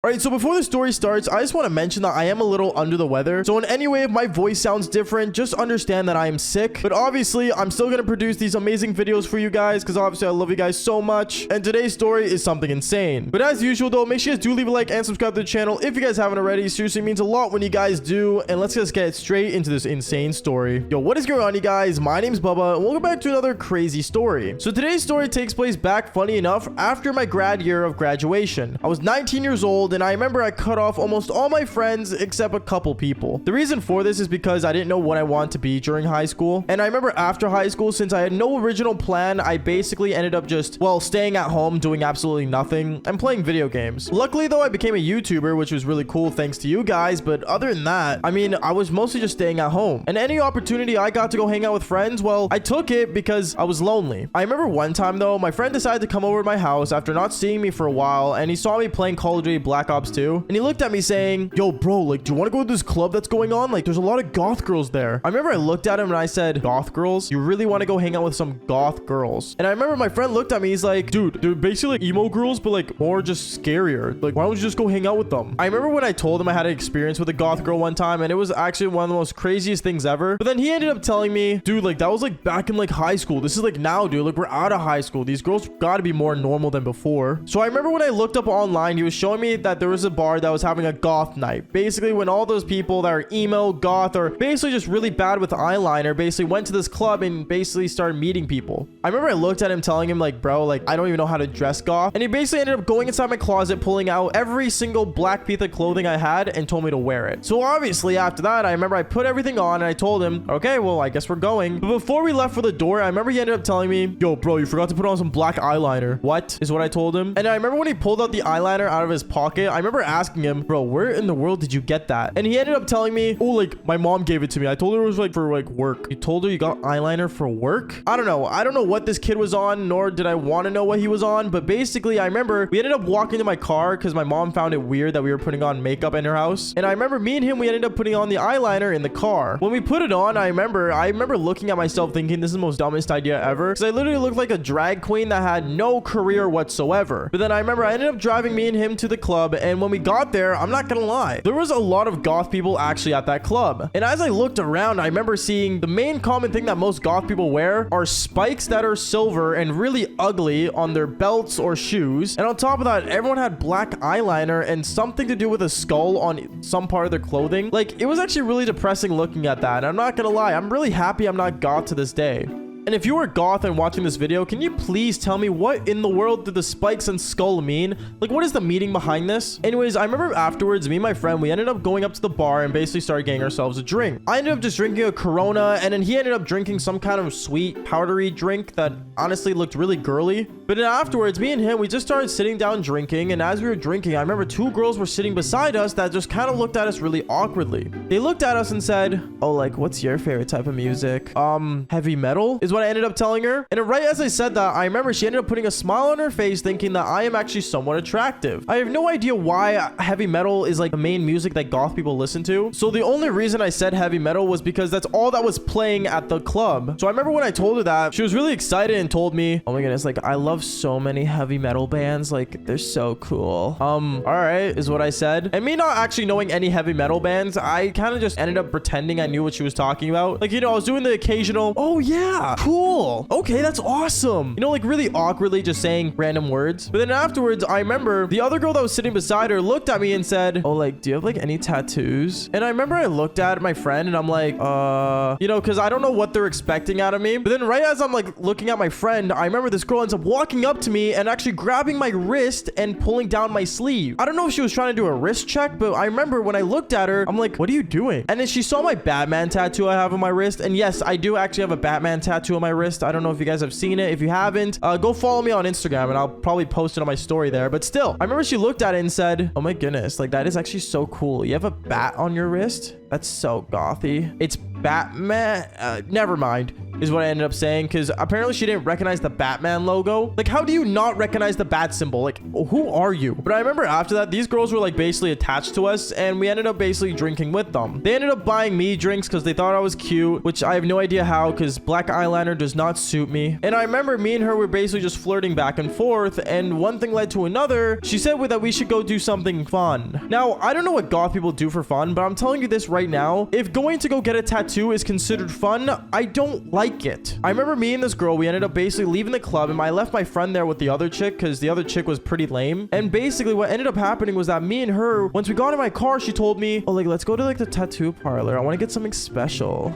All right, so before the story starts, I just want to mention that I am a little under the weather. So in any way, if my voice sounds different, just understand that I am sick. But obviously, I'm still going to produce these amazing videos for you guys because obviously I love you guys so much. And today's story is something insane. But as usual, though, make sure you guys do leave a like and subscribe to the channel if you guys haven't already. Seriously, it means a lot when you guys do. And let's just get straight into this insane story. Yo, what is going on, you guys? My name's Bubba, and welcome back to another crazy story. So today's story takes place back, funny enough, after my grad year of graduation. I was 19 years old, and I remember I cut off almost all my friends except a couple people. The reason for this is because I didn't know what I wanted to be during high school. And I remember after high school, since I had no original plan, I basically ended up just, well, staying at home doing absolutely nothing and playing video games. Luckily, though, I became a YouTuber, which was really cool thanks to you guys. But other than that, I mean, I was mostly just staying at home. And any opportunity I got to go hang out with friends, well, I took it because I was lonely. I remember one time, though, my friend decided to come over to my house after not seeing me for a while, and he saw me playing Call of Duty Black Ops 2. And he looked at me saying, yo, bro, like, do you want to go to this club that's going on? Like, there's a lot of goth girls there. I remember I looked at him and I said, goth girls? You really want to go hang out with some goth girls? And I remember my friend looked at me. He's like, dude, they're basically like emo girls, but like more just scarier. Like, why don't you just go hang out with them? I remember when I told him I had an experience with a goth girl one time, and it was actually one of the most craziest things ever. But then he ended up telling me, dude, like, that was like back in like high school. This is like now, dude. Like, we're out of high school. These girls got to be more normal than before. So I remember when I looked up online, he was showing me that there was a bar that was having a goth night. Basically, when all those people that are emo, goth, or basically just really bad with eyeliner basically went to this club and basically started meeting people. I remember I looked at him telling him, like, bro, like, I don't even know how to dress goth. And he basically ended up going inside my closet, pulling out every single black piece of clothing I had and told me to wear it. So obviously after that, I remember I put everything on and I told him, okay, well, I guess we're going. But before we left for the door, I remember he ended up telling me, yo, bro, you forgot to put on some black eyeliner. What is what I told him? And I remember when he pulled out the eyeliner out of his pocket, I remember asking him, bro, where in the world did you get that? And he ended up telling me, oh, like, my mom gave it to me. I told her it was like for like work. You told her you got eyeliner for work? I don't know what this kid was on, nor did I want to know what he was on. But basically, I remember we ended up walking to my car because my mom found it weird that we were putting on makeup in her house. And I remember me and him, we ended up putting on the eyeliner in the car. When we put it on, I remember looking at myself thinking this is the most dumbest idea ever, because I literally looked like a drag queen that had no career whatsoever. But then I remember I ended up driving me and him to the club, and when we got there, I'm not gonna lie, there was a lot of goth people actually at that club. And as I looked around, I remember seeing the main common thing that most goth people wear are spikes that are silver and really ugly on their belts or shoes. And on top of that, everyone had black eyeliner and something to do with a skull on some part of their clothing. Like, it was actually really depressing looking at that. And I'm not gonna lie, I'm really happy I'm not goth to this day. And if you are goth and watching this video, can you please tell me what in the world did the spikes and skull mean? Like, what is the meaning behind this? Anyways, I remember afterwards, me and my friend, we ended up going up to the bar and basically started getting ourselves a drink. I ended up just drinking a Corona, and then he ended up drinking some kind of sweet, powdery drink that honestly looked really girly. But then afterwards, me and him, we just started sitting down drinking, and as we were drinking, I remember two girls were sitting beside us that just kind of looked at us really awkwardly. They looked at us and said, oh, like, what's your favorite type of music? Heavy metal is what I ended up telling her. And right as I said that, I remember she ended up putting a smile on her face thinking that I am actually somewhat attractive. I have no idea why heavy metal is like the main music that goth people listen to. So the only reason I said heavy metal was because that's all that was playing at the club. So I remember when I told her that, she was really excited and told me, oh my goodness, like, I love so many heavy metal bands. Like, they're so cool. All right, is what I said. And me not actually knowing any heavy metal bands, I kind of just ended up pretending I knew what she was talking about. Like, you know, I was doing the occasional, oh yeah, cool. Okay, that's awesome. You know, like really awkwardly just saying random words. But then afterwards, I remember the other girl that was sitting beside her looked at me and said, oh, like, do you have like any tattoos? And I remember I looked at my friend and I'm like, you know, because I don't know what they're expecting out of me. But then right as I'm like looking at my friend, I remember this girl ends up walking up to me and actually grabbing my wrist and pulling down my sleeve. I don't know if she was trying to do a wrist check, but I remember when I looked at her, I'm like, what are you doing? And then she saw my Batman tattoo I have on my wrist. And yes, I do actually have a Batman tattoo on my wrist. I don't know if you guys have seen it. If you haven't, go follow me on Instagram and I'll probably post it on my story there. But still, I remember she looked at it and said, oh my goodness, like, that is actually so cool. You have a bat on your wrist? That's so gothy. It's Batman. Never mind. is what I ended up saying, because apparently she didn't recognize the Batman logo. Like, how do you not recognize the bat symbol? Like, who are you? But I remember after that, these girls were like basically attached to us, and we ended up basically drinking with them. They ended up buying me drinks because they thought I was cute, which I have no idea how, because black eyeliner does not suit me. And I remember me and her were basically just flirting back and forth, and one thing led to another. She said that we should go do something fun. Now, I don't know what goth people do for fun, but I'm telling you this right now. If going to go get a tattoo is considered fun, I don't like it. I remember me and this girl, we ended up basically leaving the club, and I left my friend there with the other chick because the other chick was pretty lame. And basically what ended up happening was that me and her, once we got in my car, she told me, oh, like, let's go to like the tattoo parlor. I want to get something special.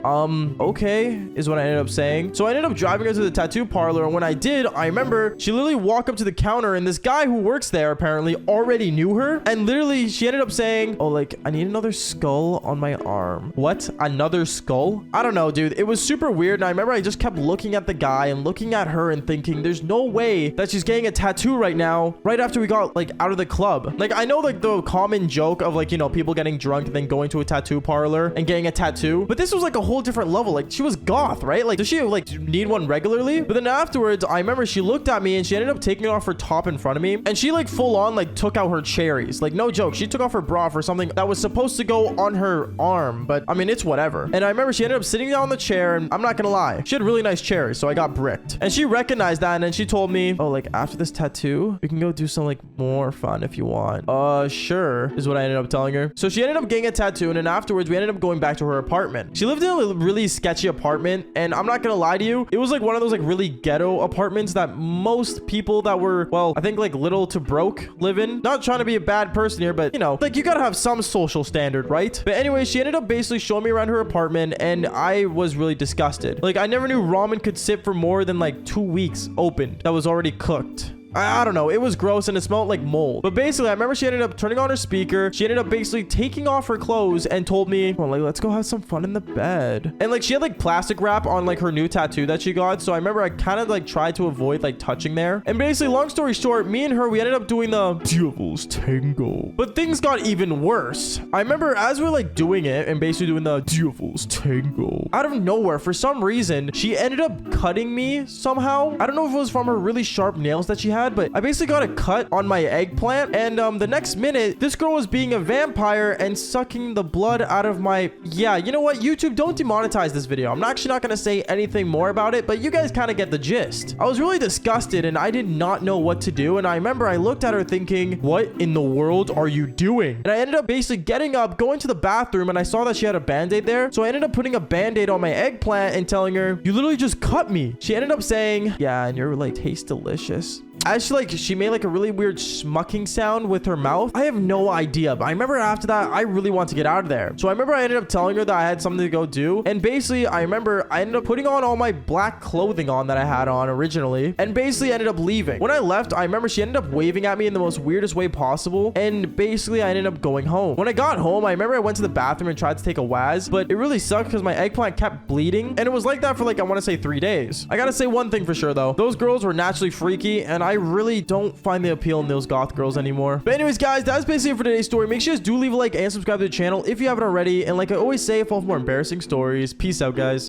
Okay, is what I ended up saying. So I ended up driving her to the tattoo parlor, and when I did, I remember she literally walked up to the counter, and this guy who works there apparently already knew her, and literally she ended up saying, oh, like, I need another skull on my arm. What? Another skull? I don't know, dude. It was super weird, and I remember I just kept looking at the guy and looking at her and thinking, there's no way that she's getting a tattoo right now, right after we got like out of the club. Like, I know like the common joke of like, you know, people getting drunk and then going to a tattoo parlor and getting a tattoo, but this was like a whole different level. Like, she was goth, right? Like, does she like need one regularly? But then afterwards, I remember she looked at me and she ended up taking off her top in front of me, and she like full on like took out her cherries. Like, no joke, she took off her bra for something that was supposed to go on her arm, but I mean, it's whatever. And I remember she ended up sitting down on the chair, and I'm not gonna lie, she had really nice cherries, so I got bricked. And she recognized that, and then she told me, oh, like, after this tattoo, we can go do some like more fun if you want. Sure, is what I ended up telling her. So she ended up getting a tattoo, and then afterwards we ended up going back to her apartment. She lived in a really sketchy apartment, and I'm not gonna lie to you, it was like one of those like really ghetto apartments that most people that were, well, I think like little to broke live in. Not trying to be a bad person here, but you know, like, you gotta have some social standard, right? But anyway, she ended up basically showing me around her apartment, and I was really disgusted. Like, I never knew ramen could sit for more than like 2 weeks open that was already cooked. I don't know. It was gross, and it smelled like mold. But basically, I remember she ended up turning on her speaker. She ended up basically taking off her clothes and told me, well, like, let's go have some fun in the bed. And like, she had like plastic wrap on like her new tattoo that she got. So I remember I kind of like tried to avoid like touching there. And basically, long story short, me and her, we ended up doing the Devil's Tango. But things got even worse. I remember as we were like doing it and basically doing the Devil's Tango, out of nowhere, for some reason, she ended up cutting me somehow. I don't know if it was from her really sharp nails that she had, but I basically got a cut on my eggplant, and the next minute this girl was being a vampire and sucking the blood out of my, yeah, you know what, YouTube, don't demonetize this video. I'm actually not gonna say anything more about it, but you guys kind of get the gist. I was really disgusted, and I did not know what to do, and I remember I looked at her thinking, what in the world are you doing? And I ended up basically getting up, going to the bathroom, and I saw that she had a band-aid there, so I ended up putting a band-aid on my eggplant and telling her, you literally just cut me. She ended up saying, yeah, and you're like, taste delicious. As she made like a really weird smucking sound with her mouth. I have no idea, but I remember after that, I really want to get out of there. So I remember I ended up telling her that I had something to go do. And basically, I remember I ended up putting on all my black clothing on that I had on originally, and basically ended up leaving. When I left, I remember she ended up waving at me in the most weirdest way possible. And basically, I ended up going home. When I got home, I remember I went to the bathroom and tried to take a waz, but it really sucked because my eggplant kept bleeding. And it was like that for like, I want to say 3 days. I gotta say one thing for sure though. Those girls were naturally freaky, and I really don't find the appeal in those goth girls anymore. But anyways, guys, that's basically it for today's story. Make sure you guys do leave a like and subscribe to the channel if you haven't already. And like I always say, follow for more embarrassing stories. Peace out, guys.